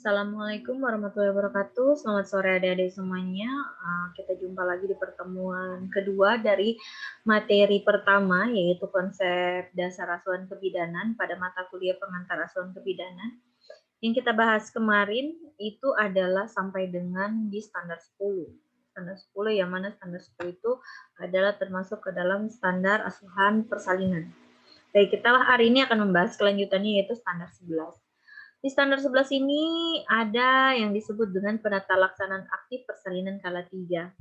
Assalamualaikum warahmatullahi wabarakatuh. Selamat sore adik-adik semuanya. Kita jumpa lagi di pertemuan kedua dari materi pertama, yaitu konsep dasar asuhan kebidanan pada mata kuliah pengantar asuhan kebidanan. Yang kita bahas kemarin itu adalah sampai dengan di standar 10. Standar 10 yang mana standar 10 itu adalah termasuk ke dalam standar asuhan persalinan. Baik, kita hari ini akan membahas kelanjutannya yaitu standar 11. Di standar 11 ini ada yang disebut dengan penata laksanaan aktif persalinan kala 3.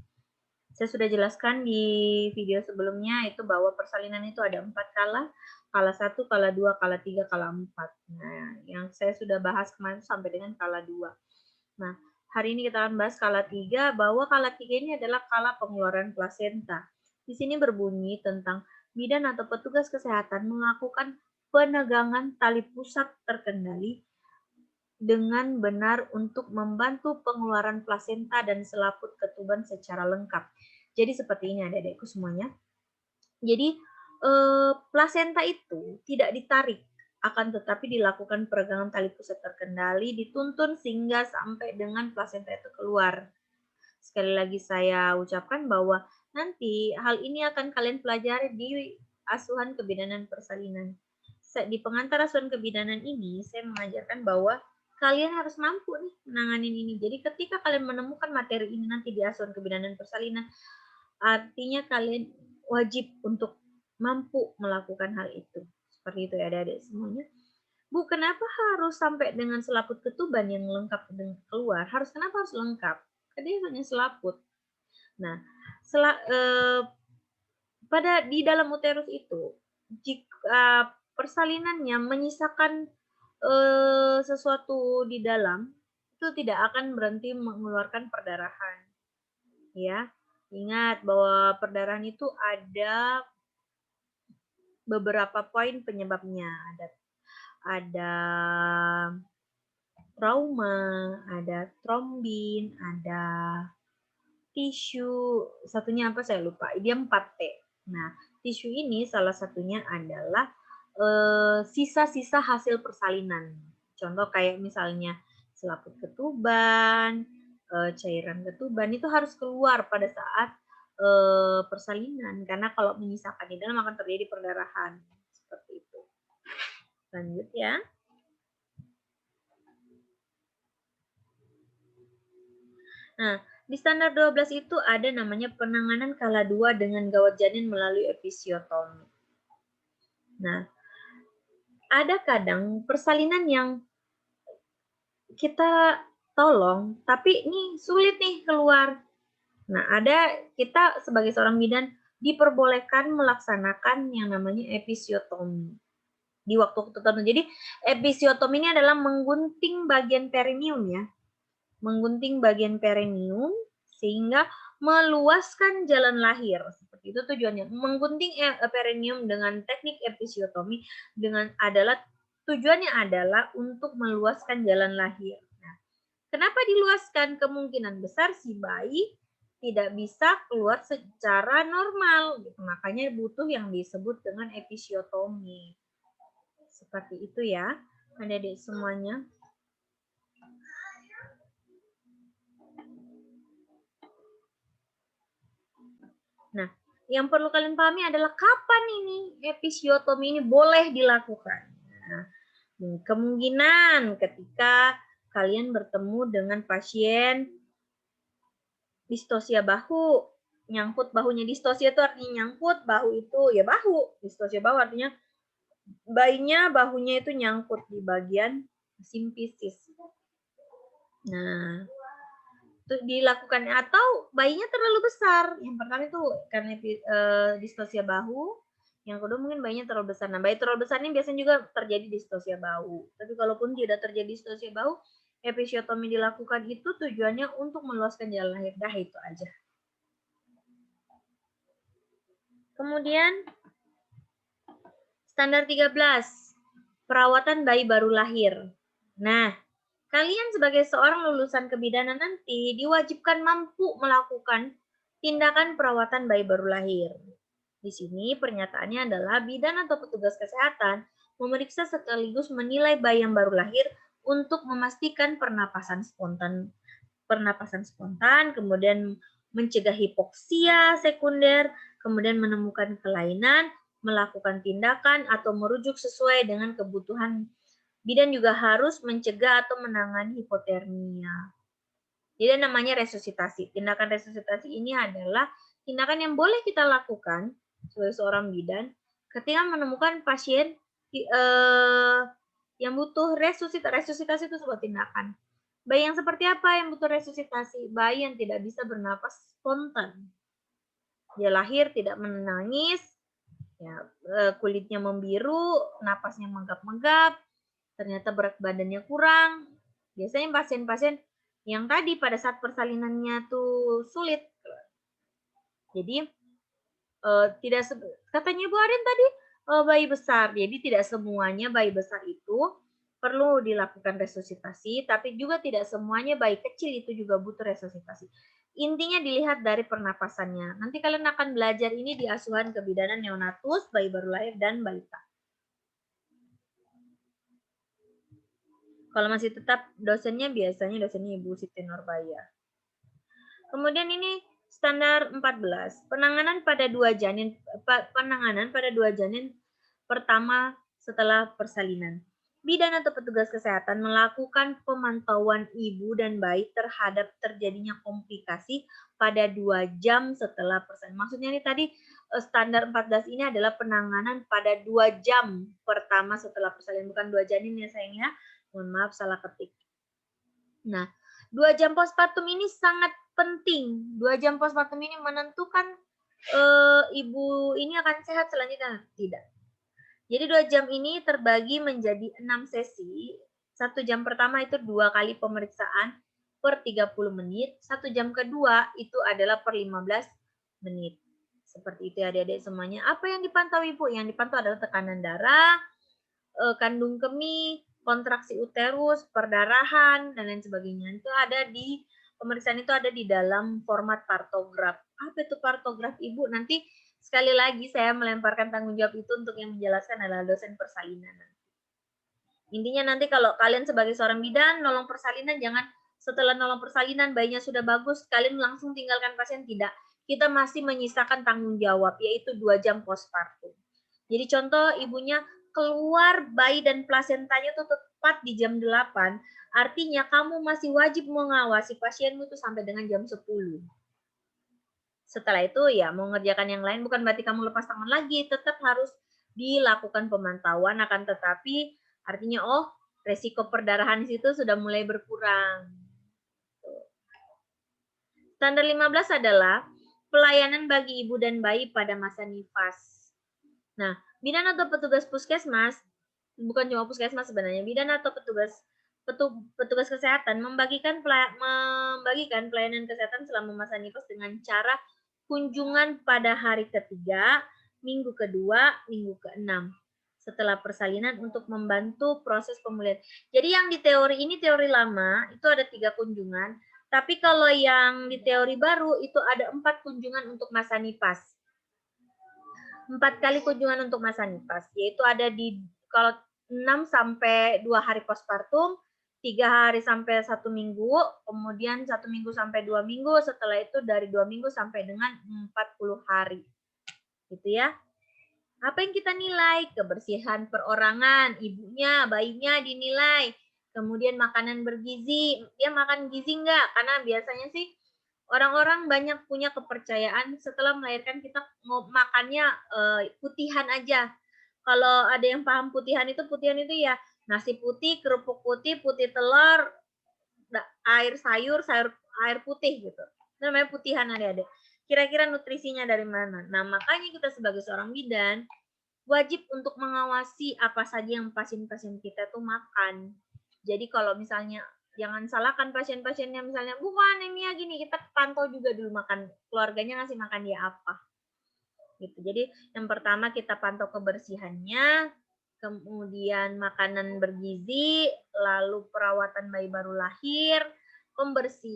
Saya sudah jelaskan di video sebelumnya itu bahwa persalinan itu ada 4 kala 1, kala 2, kala 3, kala 4. Nah, yang saya sudah bahas kemarin sampai dengan kala 2. Nah, hari ini kita akan bahas kala 3, bahwa kala 3 ini adalah kala pengeluaran plasenta. Di sini berbunyi tentang bidan atau petugas kesehatan melakukan penegangan tali pusat terkendali dengan benar untuk membantu pengeluaran plasenta dan selaput ketuban secara lengkap. Jadi seperti ini adik-adikku semuanya. Jadi plasenta itu tidak ditarik, akan tetapi dilakukan peregangan tali pusat terkendali, dituntun sehingga sampai dengan plasenta itu keluar. Sekali lagi saya ucapkan bahwa nanti hal ini akan kalian pelajari di asuhan kebidanan persalinan. Di pengantar asuhan kebidanan ini, saya mengajarkan bahwa kalian harus mampu nih menanganin ini. Jadi ketika kalian menemukan materi ini nanti di asuhan kebidanan persalinan, artinya kalian wajib untuk mampu melakukan hal itu. Seperti itu ya adik-adik semuanya. Bu, kenapa harus sampai dengan selaput ketuban yang lengkap keluar? Kenapa harus lengkap? Karena dia hanya selaput. Nah, di dalam uterus itu, jika persalinannya menyisakan sesuatu di dalam, itu tidak akan berhenti mengeluarkan perdarahan. Ya, ingat bahwa perdarahan itu ada beberapa poin penyebabnya. Ada trauma, ada trombin, ada tisu, satunya apa saya lupa, dia 4T. Nah, tisu ini salah satunya adalah sisa-sisa hasil persalinan. Contoh kayak misalnya selaput ketuban, cairan ketuban itu harus keluar pada saat persalinan, karena kalau menyisakan di dalam akan terjadi perdarahan. Seperti itu. Lanjut ya. Nah, di standar 12 itu ada namanya penanganan kala 2 dengan gawat janin melalui episiotomi. Nah, ada kadang persalinan yang kita tolong, tapi ini sulit nih keluar. Nah, kita sebagai seorang bidan diperbolehkan melaksanakan yang namanya episiotomi di waktu tertentu. Jadi, episiotomi ini adalah menggunting bagian perineum ya. Menggunting bagian perineum sehingga meluaskan jalan lahir. Seperti itu tujuannya. Menggunting perineum dengan teknik episiotomi tujuannya adalah untuk meluaskan jalan lahir. Nah, kenapa diluaskan? Kemungkinan besar si bayi tidak bisa keluar secara normal. Makanya butuh yang disebut dengan episiotomi. Seperti itu ya, adik-adik semuanya. Nah, yang perlu kalian pahami adalah kapan ini episiotomi ini boleh dilakukan. Nah, kemungkinan ketika kalian bertemu dengan pasien distosia bahu, nyangkut bahunya. Distosia itu artinya nyangkut, bahu itu ya bahu. Distosia bahu artinya bayinya bahunya itu nyangkut di bagian simfisis. Nah, itu dilakukan atau bayinya terlalu besar. Yang pertama itu karena distosia bahu, yang kedua mungkin bayinya terlalu besar. Nah, bayi terlalu besar ini biasanya juga terjadi distosia bahu. Tapi kalaupun tidak terjadi distosia bahu, episiotomi dilakukan itu tujuannya untuk meluaskan jalan lahir. Dah itu aja. Kemudian standar 13, perawatan bayi baru lahir. Nah, kalian sebagai seorang lulusan kebidanan nanti diwajibkan mampu melakukan tindakan perawatan bayi baru lahir. Di sini pernyataannya adalah bidan atau petugas kesehatan memeriksa sekaligus menilai bayi yang baru lahir untuk memastikan pernapasan spontan, kemudian mencegah hipoksia sekunder, kemudian menemukan kelainan, melakukan tindakan atau merujuk sesuai dengan kebutuhan. Bidan juga harus mencegah atau menangani hipotermia. Jadi namanya resusitasi. Tindakan resusitasi ini adalah tindakan yang boleh kita lakukan sebagai seorang bidan ketika menemukan pasien yang butuh resusitasi. Resusitasi itu sebuah tindakan. Bayi yang seperti apa yang butuh resusitasi? Bayi yang tidak bisa bernapas spontan. Dia lahir tidak menangis, ya, kulitnya membiru, napasnya menggap-menggap, ternyata berat badannya kurang. Biasanya pasien-pasien yang tadi pada saat persalinannya tuh sulit. Jadi tidak katanya Bu Aden tadi bayi besar. Jadi tidak semuanya bayi besar itu perlu dilakukan resusitasi, tapi juga tidak semuanya bayi kecil itu juga butuh resusitasi. Intinya dilihat dari pernapasannya. Nanti kalian akan belajar ini di asuhan kebidanan neonatus, bayi baru lahir, dan balita. Kalau masih tetap dosennya biasanya dosennya Ibu Siti Nurbaya. Kemudian ini standar 14, penanganan pada dua janin pertama setelah persalinan. Bidan atau petugas kesehatan melakukan pemantauan ibu dan bayi terhadap terjadinya komplikasi pada 2 jam setelah persalinan. Maksudnya ini tadi standar 14 ini adalah penanganan pada 2 jam pertama setelah persalinan, bukan 2 janin ya sayang ya. Mohon maaf salah ketik. Nah, 2 jam postpartum ini sangat penting. 2 jam postpartum ini menentukan ibu ini akan sehat selanjutnya tidak. Jadi 2 jam ini terbagi menjadi 6 sesi. 1 jam pertama itu 2 kali pemeriksaan per 30 menit. 1 jam kedua itu adalah per 15 menit. Seperti itu ya adik-adik semuanya. Apa yang dipantau Ibu? Yang dipantau adalah tekanan darah, kandung kemih, kontraksi uterus, perdarahan, dan lain sebagainya. Itu ada di pemeriksaan itu ada di dalam format partograf. Apa itu partograf Ibu? Nanti sekali lagi saya melemparkan tanggung jawab itu untuk yang menjelaskan adalah dosen persalinan. Intinya nanti kalau kalian sebagai seorang bidan nolong persalinan, jangan setelah nolong persalinan bayinya sudah bagus, kalian langsung tinggalkan pasien, tidak. Kita masih menyisakan tanggung jawab, yaitu 2 jam postpartum. Jadi contoh ibunya keluar bayi dan plasentanya itu tepat di jam 8, artinya kamu masih wajib mengawasi pasienmu itu sampai dengan jam 10. Setelah itu ya mau ngerjakan yang lain, bukan berarti kamu lepas tangan lagi, tetap harus dilakukan pemantauan, akan tetapi artinya resiko perdarahan di situ sudah mulai berkurang. Standar 15 adalah pelayanan bagi ibu dan bayi pada masa nifas. Nah, bidan atau petugas puskesmas, bukan cuma puskesmas sebenarnya, bidan atau petugas kesehatan membagikan pelayanan kesehatan selama masa nifas dengan cara kunjungan pada hari ketiga, minggu kedua, minggu ke-6 setelah persalinan untuk membantu proses pemulihan. Jadi yang di teori ini teori lama itu ada 3 kunjungan, tapi kalau yang di teori baru itu ada 4 kunjungan untuk masa nifas. 4 kali kunjungan untuk masa nifas, yaitu ada di kalau 6 sampai 2 hari postpartum, 3 hari sampai 1 minggu, kemudian 1 minggu sampai 2 minggu, setelah itu dari 2 minggu sampai dengan 40 hari. Gitu ya. Apa yang kita nilai? Kebersihan perorangan, ibunya, bayinya dinilai. Kemudian makanan bergizi, dia makan gizi enggak? Karena biasanya sih orang-orang banyak punya kepercayaan setelah melahirkan kita mau makannya putihan aja. Kalau ada yang paham putihan itu ya nasi putih, kerupuk putih, putih telur, air sayur, air putih gitu. Namanya putihan adik-adik. Kira-kira nutrisinya dari mana? Nah, makanya kita sebagai seorang bidan wajib untuk mengawasi apa saja yang pasien-pasien kita tuh makan. Jadi kalau misalnya jangan salahkan pasien-pasien yang misalnya bukan anemia gini, kita pantau juga dulu makan keluarganya ngasih makan dia apa. Gitu. Jadi yang pertama kita pantau kebersihannya, kemudian makanan bergizi, lalu perawatan bayi baru lahir,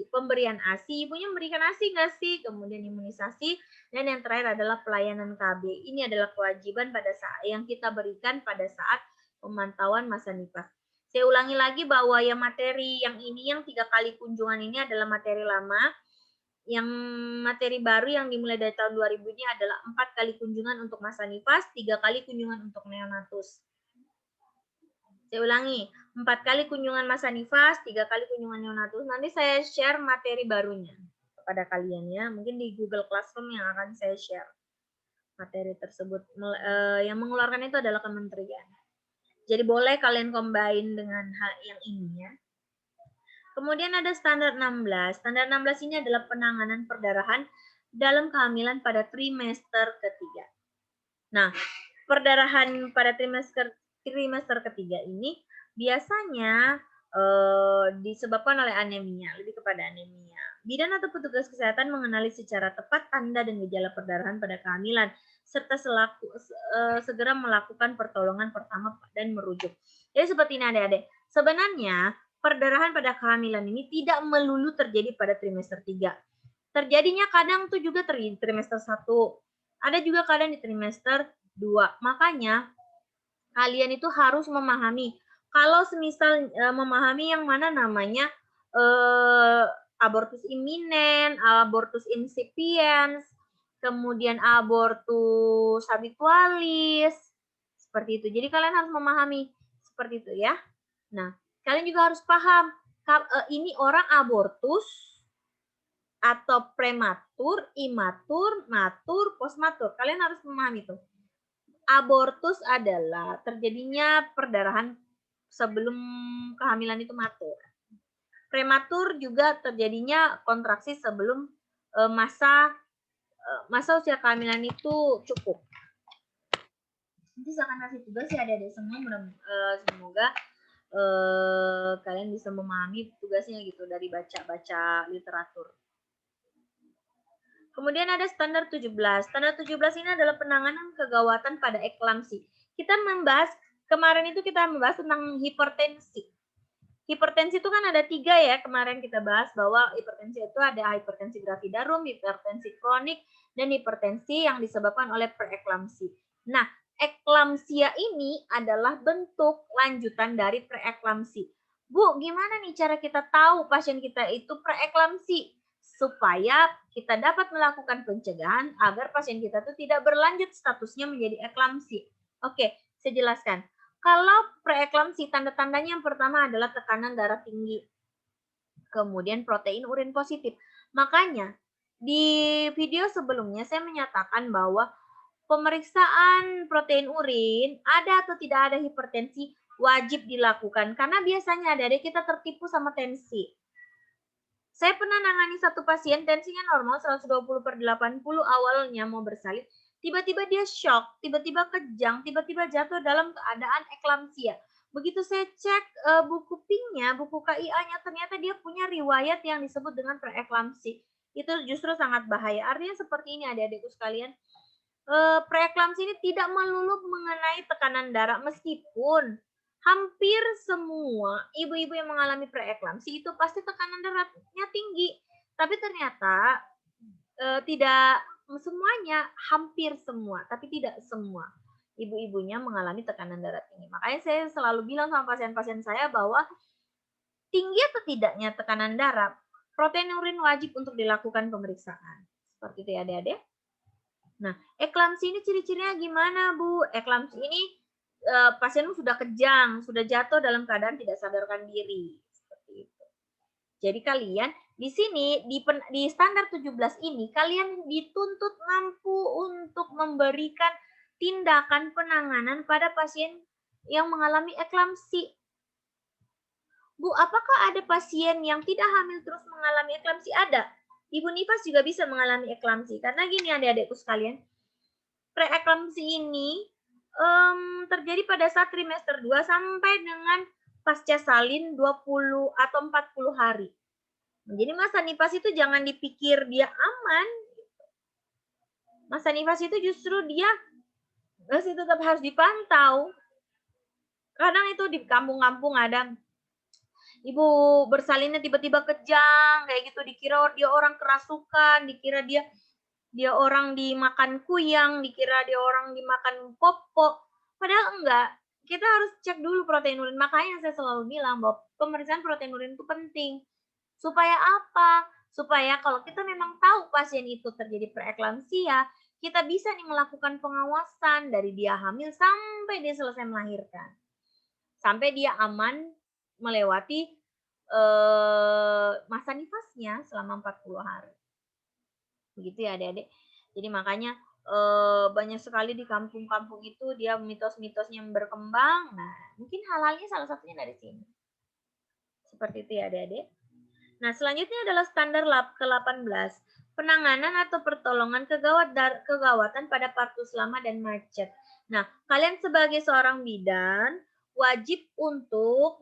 pemberian ASI, ibunya memberikan ASI nggak sih, kemudian imunisasi, dan yang terakhir adalah pelayanan KB. Ini adalah kewajiban pada saat yang kita berikan pada saat pemantauan masa nifas. Saya ulangi lagi bahwa yang materi yang ini, yang 3 kali kunjungan ini adalah materi lama. Yang materi baru yang dimulai dari tahun 2000 ini adalah 4 kali kunjungan untuk masa nifas, 3 kali kunjungan untuk neonatus. Saya ulangi, 4 kali kunjungan masa nifas, 3 kali kunjungan neonatus. Nanti saya share materi barunya kepada kalian ya. Mungkin di Google Classroom yang akan saya share materi tersebut. Yang mengeluarkan itu adalah kementerian. Jadi boleh kalian combine dengan hal yang ini ya. Kemudian ada standar 16. Standar 16 ini adalah penanganan perdarahan dalam kehamilan pada trimester ketiga. Nah, perdarahan pada trimester ketiga ini biasanya disebabkan oleh anemia, lebih kepada anemia. Bidan atau petugas kesehatan mengenali secara tepat tanda dan gejala perdarahan pada kehamilan, serta segera melakukan pertolongan pertama dan merujuk. Jadi seperti ini adik-adik, sebenarnya perdarahan pada kehamilan ini tidak melulu terjadi pada trimester 3. Terjadinya kadang tuh juga terjadi trimester 1. Ada juga kadang di trimester 2. Makanya kalian itu harus memahami. Kalau semisal memahami yang mana namanya abortus iminen, abortus insipiens, kemudian abortus habitualis, seperti itu. Jadi kalian harus memahami seperti itu ya. Nah, kalian juga harus paham ini orang abortus atau prematur, imatur, matur, postmatur. Kalian harus memahami itu. Abortus adalah terjadinya perdarahan sebelum kehamilan itu matur. Prematur juga terjadinya kontraksi sebelum masa usia kehamilan itu cukup. Nanti saya akan kasih tugas ya adik-adik semua, semoga kalian bisa memahami tugasnya gitu dari baca-baca literatur. Kemudian ada standar 17. Standar 17 ini adalah penanganan kegawatan pada eklamsi. Kita membahas, kemarin itu kita membahas tentang hipertensi. Hipertensi itu kan ada 3 ya, kemarin kita bahas bahwa hipertensi itu ada hipertensi gravidarum, hipertensi kronik, dan hipertensi yang disebabkan oleh preeklamsi. Nah, eklamsia ini adalah bentuk lanjutan dari preeklamsi. Bu, gimana nih cara kita tahu pasien kita itu preeklamsi? Supaya kita dapat melakukan pencegahan agar pasien kita itu tidak berlanjut statusnya menjadi eklamsi. Oke, saya jelaskan. Kalau preeklamsi, tanda-tandanya yang pertama adalah tekanan darah tinggi. Kemudian protein urin positif. Makanya, di video sebelumnya saya menyatakan bahwa pemeriksaan protein urin, ada atau tidak ada hipertensi, wajib dilakukan. Karena biasanya ada kita tertipu sama tensi. Saya pernah nangani satu pasien, tensinya normal 120/80, awalnya mau bersalin, tiba-tiba dia shock, tiba-tiba kejang, tiba-tiba jatuh dalam keadaan eklamsia. Begitu saya cek buku PING-nya, buku KIA-nya, ternyata dia punya riwayat yang disebut dengan preeklamsi. Itu justru sangat bahaya. Artinya seperti ini adik-adikku sekalian, preeklamsi ini tidak melulu mengenai tekanan darah, meskipun hampir semua ibu-ibu yang mengalami preeklamsi itu pasti tekanan darahnya tinggi. Tapi ternyata tidak semuanya, hampir semua, tapi tidak semua ibu-ibunya mengalami tekanan darah tinggi. Makanya saya selalu bilang sama pasien-pasien saya bahwa tinggi atau tidaknya tekanan darah, protein urin wajib untuk dilakukan pemeriksaan. Seperti itu ya adik-adik. Nah, eklamsi ini ciri-cirinya gimana, Bu? Eklamsi ini pasien sudah kejang, sudah jatuh dalam keadaan tidak sadarkan diri. Seperti itu. Jadi kalian di sini di standar 17 ini kalian dituntut mampu untuk memberikan tindakan penanganan pada pasien yang mengalami eklamsi. Bu, apakah ada pasien yang tidak hamil terus mengalami eklamsi? Ada. Ibu nifas juga bisa mengalami eklamsi. Karena gini adik-adikku sekalian, preeklamsi ini terjadi pada saat trimester 2 sampai dengan pasca salin 20 atau 40 hari. Jadi masa nifas itu jangan dipikir dia aman. Masa nifas itu justru dia masih tetap harus dipantau. Kadang itu di kampung-kampung ada ibu bersalinnya tiba-tiba kejang, kayak gitu, dikira dia orang kerasukan, dikira dia orang dimakan kuyang, dikira dia orang dimakan popok. Padahal enggak. kita harus cek dulu protein urin. Makanya saya selalu bilang bahwa pemeriksaan protein urin itu penting. Supaya apa? Supaya kalau kita memang tahu pasien itu terjadi preeklamsia, kita bisa nih melakukan pengawasan dari dia hamil sampai dia selesai melahirkan. Sampai dia aman melewati masa nifasnya selama 40 hari. Begitu ya adik-adik. Jadi makanya banyak sekali di kampung-kampung itu dia mitos-mitosnya yang berkembang. Nah, mungkin hal-halnya salah satunya dari sini. Seperti itu ya adik-adik. Nah, selanjutnya adalah standar ke-18. Penanganan atau pertolongan kegawatan pada partus lama dan macet. Nah, kalian sebagai seorang bidan wajib untuk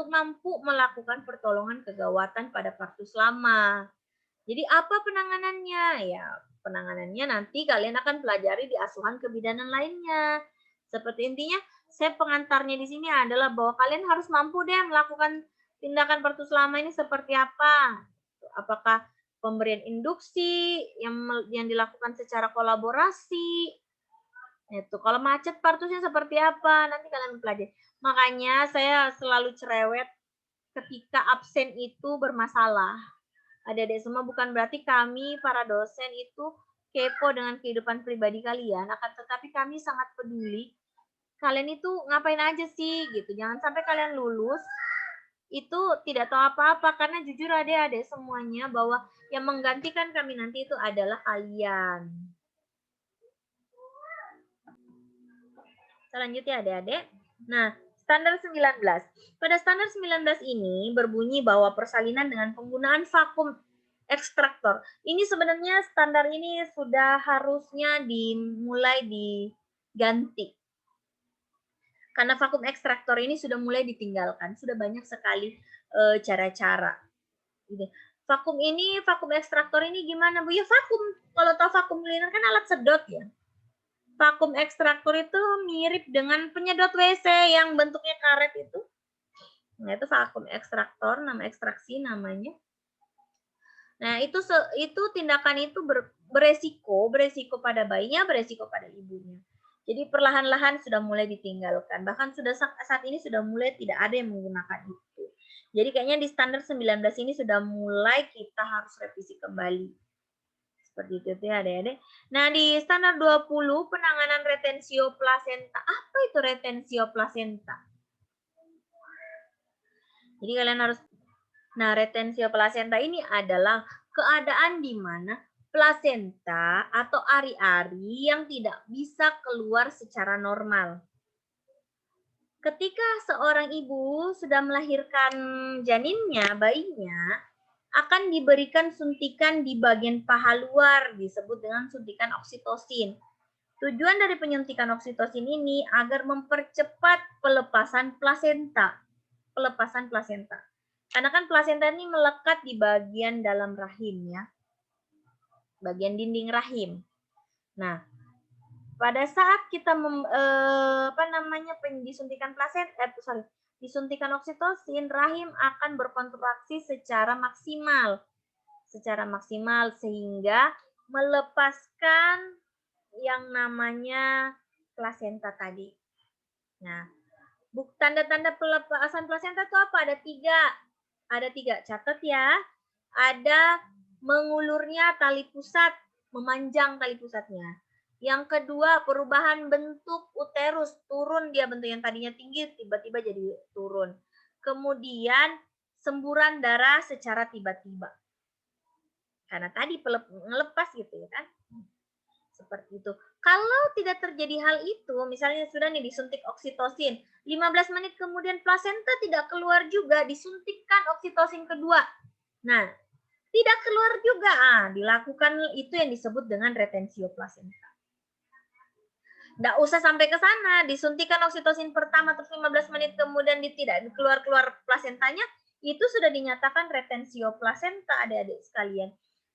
mampu melakukan pertolongan kegawatan pada partus lama. Jadi apa penanganannya? Ya, penanganannya nanti kalian akan pelajari di asuhan kebidanan lainnya. Seperti intinya, saya pengantarnya di sini adalah bahwa kalian harus mampu deh melakukan tindakan partus lama ini seperti apa. Apakah pemberian induksi yang dilakukan secara kolaborasi. Itu kalau macet partusnya seperti apa, nanti kalian pelajari. Makanya saya selalu cerewet ketika absen itu bermasalah. Adik-adik semua, bukan berarti kami para dosen itu kepo dengan kehidupan pribadi kalian, akan tetapi kami sangat peduli kalian itu ngapain aja sih gitu. Jangan sampai kalian lulus itu tidak tahu apa-apa, karena jujur adik-adik semuanya bahwa yang menggantikan kami nanti itu adalah kalian. Selanjutnya adik-adik. Nah, standar 19. Pada standar 19 ini berbunyi bahwa persalinan dengan penggunaan vakum ekstraktor. Ini sebenarnya standar ini sudah harusnya dimulai diganti. Karena vakum ekstraktor ini sudah mulai ditinggalkan. Sudah banyak sekali cara-cara. Vakum ekstraktor ini gimana Bu? Ya vakum. Kalau tahu vakum cleaner kan alat sedot ya. Vakum ekstraktor itu mirip dengan penyedot WC yang bentuknya karet itu. Nah, itu vakum ekstraktor, nama ekstraksi namanya. Nah, itu tindakan itu beresiko pada bayinya, beresiko pada ibunya. Jadi perlahan-lahan sudah mulai ditinggalkan. Bahkan sudah saat ini sudah mulai tidak ada yang menggunakan itu. Jadi kayaknya di standar 19 ini sudah mulai kita harus revisi kembali. Seperti itu ya adik-adik. Nah, di standar 20 penanganan retensio plasenta. Apa itu retensio plasenta? Jadi kalian harus, nah retensio plasenta ini adalah keadaan di mana plasenta atau ari-ari yang tidak bisa keluar secara normal. Ketika seorang ibu sudah melahirkan janinnya, bayinya, akan diberikan suntikan di bagian paha luar, disebut dengan suntikan oksitosin. Tujuan dari penyuntikan oksitosin ini agar mempercepat pelepasan plasenta. Pelepasan plasenta. Karena kan plasenta ini melekat di bagian dalam rahim ya. Bagian dinding rahim. Nah, pada saat kita disuntikan oksitosin, rahim akan berkontraksi secara maksimal sehingga melepaskan yang namanya plasenta tadi. Nah, tanda-tanda pelepasan plasenta itu apa? Ada tiga. Catat ya. Ada mengulurnya tali pusat, memanjang tali pusatnya. Yang kedua, perubahan bentuk uterus, turun dia bentuk yang tadinya tinggi tiba-tiba jadi turun. Kemudian semburan darah secara tiba-tiba. Karena tadi ngelepas gitu ya kan. Seperti itu. Kalau tidak terjadi hal itu, misalnya sudah nih disuntik oksitosin, 15 menit kemudian plasenta tidak keluar juga, disuntikkan oksitosin kedua. Nah, tidak keluar juga, dilakukan itu yang disebut dengan retensio plasenta. Nggak usah sampai ke sana, disuntikan oksitosin pertama terus 15 menit kemudian tidak keluar-keluar plasentanya, itu sudah dinyatakan retensio plasenta adik-adik sekalian.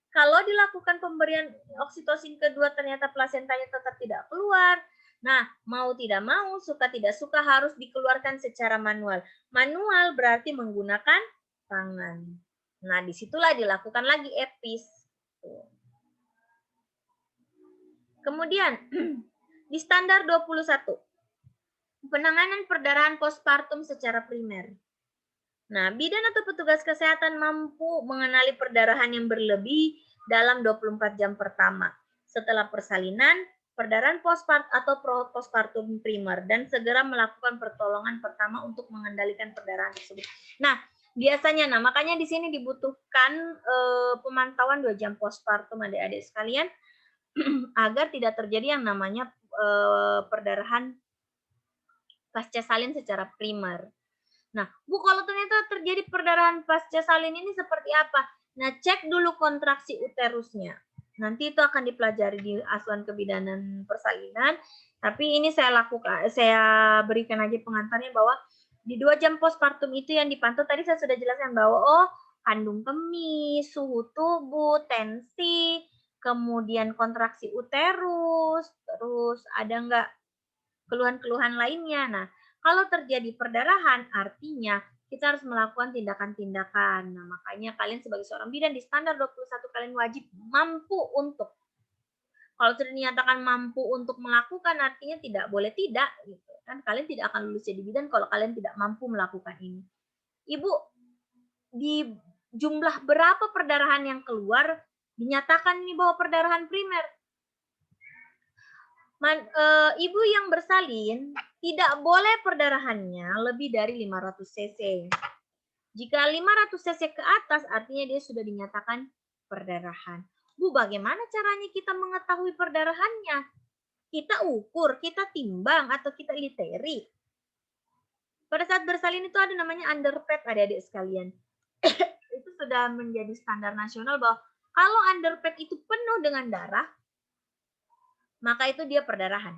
Kalau dilakukan pemberian oksitosin kedua ternyata plasentanya tetap tidak keluar, nah mau tidak mau, suka tidak suka harus dikeluarkan secara manual. Manual berarti menggunakan tangan. Nah disitulah dilakukan lagi EPIS. Kemudian di standar 21, Penanganan perdarahan postpartum secara primer. Nah, bidan atau petugas kesehatan mampu mengenali perdarahan yang berlebih dalam 24 jam pertama setelah persalinan, perdarahan postpartum primer, dan segera melakukan pertolongan pertama untuk mengendalikan perdarahan tersebut. Nah, biasanya, makanya di sini dibutuhkan pemantauan 2 jam postpartum adik-adik sekalian agar tidak terjadi yang namanya perdarahan pasca salin secara primer. Nah, Bu, kalau ternyata terjadi perdarahan pasca salin ini seperti apa? Nah, cek dulu kontraksi uterusnya. Nanti itu akan dipelajari di asuhan kebidanan persalinan. Tapi ini saya berikan aja pengantarnya bahwa di 2 jam postpartum itu yang dipantau tadi saya sudah jelaskan bahwa kandung kemih, suhu tubuh, tensi, kemudian kontraksi uterus, terus ada nggak keluhan-keluhan lainnya. Nah, kalau terjadi perdarahan, artinya kita harus melakukan tindakan-tindakan. Nah, makanya kalian sebagai seorang bidan di standar 21 kalian wajib mampu untuk. Kalau sudah dinyatakan mampu untuk melakukan, artinya tidak boleh tidak. Gitu. Kan kalian tidak akan lulus jadi bidan kalau kalian tidak mampu melakukan ini. Ibu, di jumlah berapa perdarahan yang keluar, dinyatakan ini bahwa perdarahan primer. Ibu yang bersalin tidak boleh perdarahannya lebih dari 500 cc. Jika 500 cc ke atas artinya dia sudah dinyatakan perdarahan. Bu, bagaimana caranya kita mengetahui perdarahannya? Kita ukur, kita timbang, atau kita literi? Pada saat bersalin itu ada namanya underpad adik-adik sekalian. Itu sudah menjadi standar nasional bahwa kalau underpad itu penuh dengan darah, maka itu dia perdarahan.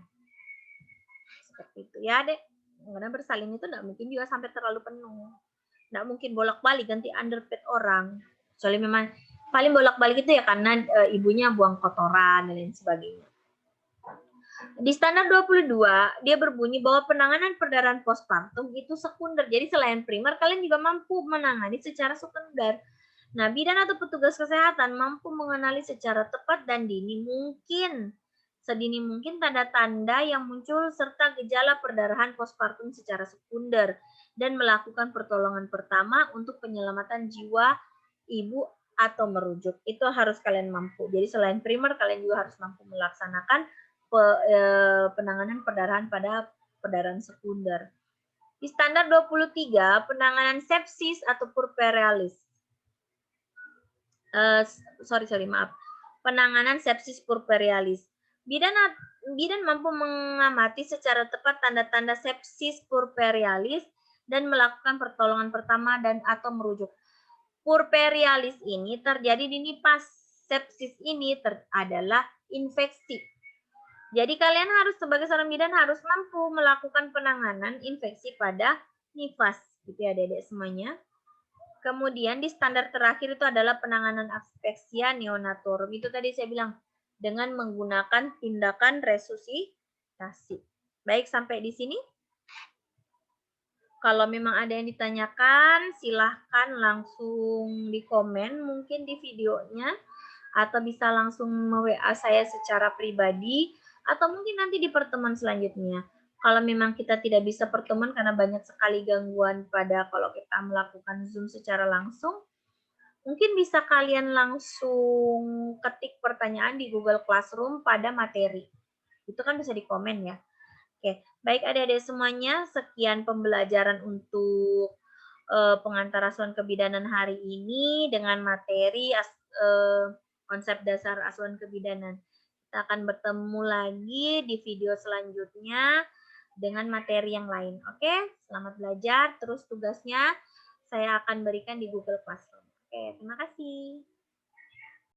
Seperti itu ya, Dek. Karena bersalin itu tidak mungkin juga sampai terlalu penuh. Tidak mungkin bolak-balik ganti underpad orang. Soalnya memang paling bolak-balik itu ya karena ibunya buang kotoran dan lain sebagainya. Di standar 22, dia berbunyi bahwa penanganan perdarahan postpartum itu sekunder. Jadi selain primer, kalian juga mampu menangani secara sekunder. Nah, bidan atau petugas kesehatan mampu mengenali secara tepat dan dini mungkin sedini mungkin tanda-tanda yang muncul serta gejala perdarahan postpartum secara sekunder dan melakukan pertolongan pertama untuk penyelamatan jiwa ibu atau merujuk. Itu harus kalian mampu. Jadi selain primer, kalian juga harus mampu melaksanakan penanganan perdarahan pada perdarahan sekunder. Di standar 23, penanganan sepsis atau puerperialis. Penanganan sepsis puerperialis. Bidan mampu mengamati secara tepat tanda-tanda sepsis puerperialis dan melakukan pertolongan pertama dan atau merujuk. Puerperialis ini terjadi di nifas. Sepsis ini adalah infeksi. Jadi kalian harus sebagai seorang bidan harus mampu melakukan penanganan infeksi pada nifas. Gitu ya adik-adik semuanya. Kemudian di standar terakhir itu adalah penanganan aspeksia neonatorum. Itu tadi saya bilang dengan menggunakan tindakan resusitasi. Baik, sampai di sini. Kalau memang ada yang ditanyakan, silahkan langsung di komen mungkin di videonya. Atau bisa langsung WA saya secara pribadi. Atau mungkin nanti di pertemuan selanjutnya. Kalau memang kita tidak bisa pertemuan karena banyak sekali gangguan pada kalau kita melakukan Zoom secara langsung, mungkin bisa kalian langsung ketik pertanyaan di Google Classroom pada materi. Itu kan bisa di komen ya. Oke, baik adik-adik semuanya, sekian pembelajaran untuk pengantar asuhan kebidanan hari ini dengan materi konsep dasar asuhan kebidanan. Kita akan bertemu lagi di video selanjutnya dengan materi yang lain. Oke, selamat belajar. Terus tugasnya saya akan berikan di Google Classroom. Oke, terima kasih.